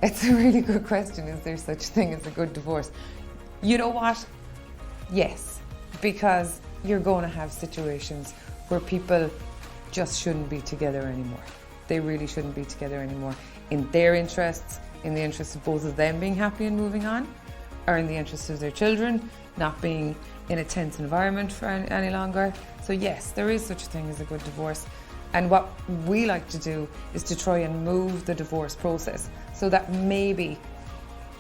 It's a really good question. Is there such a thing as a good divorce? You know what? Yes, because you're going to have situations where people just shouldn't be together anymore. They really shouldn't be together anymore. In their interests, in the interests of both of them being happy and moving on, or in the interests of their children not being in a tense environment for any longer. So yes, there is such a thing as a good divorce. And what we like to do is to try and move the divorce process so that maybe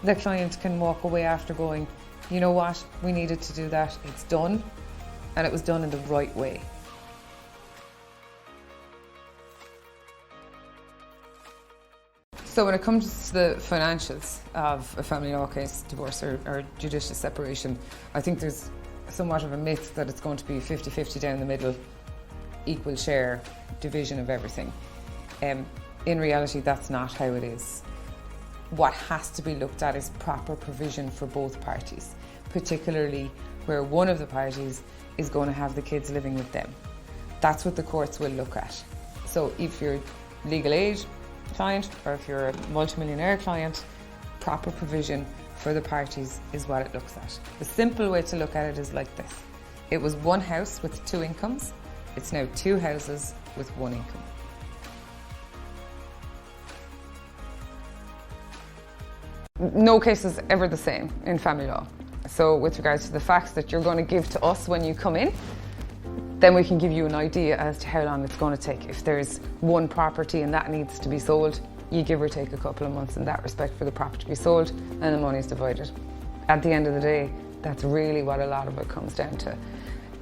the client can walk away after going, you know what, we needed to do that, it's done, and it was done in the right way. So when it comes to the financials of a family law case, divorce or judicial separation, I think there's somewhat of a myth that it's going to be 50-50 down the middle, equal share, division of everything. In reality, that's not how it is. What has to be looked at is proper provision for both parties, particularly where one of the parties is going to have the kids living with them. That's what the courts will look at. So if you're legal age client or if you're a multimillionaire client, proper provision for the parties is what it looks at. The simple way to look at it is like this. It was one house with two incomes. It's now two houses with one income. No case is ever the same in family law. So with regards to the facts that you're going to give to us when you come in, then we can give you an idea as to how long it's going to take. If there's one property and that needs to be sold, you give or take a couple of months in that respect for the property to be sold, and the money is divided. At the end of the day, that's really what a lot of it comes down to.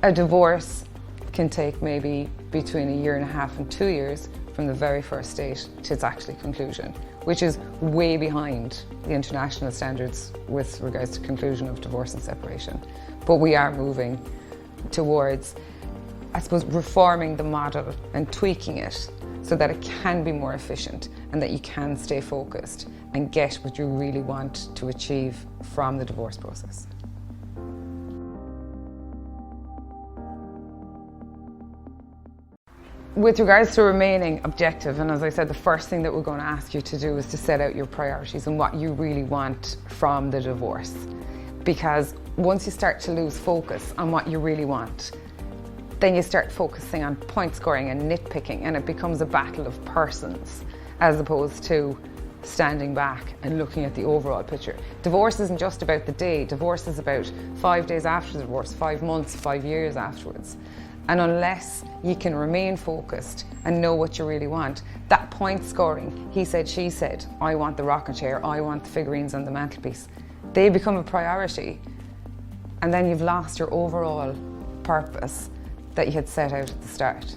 A divorce can take maybe between 1.5 years and 2 years from the very first date to its actual conclusion, which is way behind the international standards with regards to conclusion of divorce and separation. But we are moving towards, I suppose, reforming the model and tweaking it so that it can be more efficient and that you can stay focused and get what you really want to achieve from the divorce process. With regards to remaining objective, and as I said, the first thing that we're going to ask you to do is to set out your priorities and what you really want from the divorce. Because once you start to lose focus on what you really want, then you start focusing on point scoring and nitpicking, and it becomes a battle of persons as opposed to standing back and looking at the overall picture. Divorce isn't just about the day. Divorce is about 5 days after the divorce, 5 months, 5 years afterwards. And unless you can remain focused and know what you really want, that point scoring, he said, she said, I want the rocking chair, I want the figurines on the mantelpiece, they become a priority. And then you've lost your overall purpose that you had set out at the start.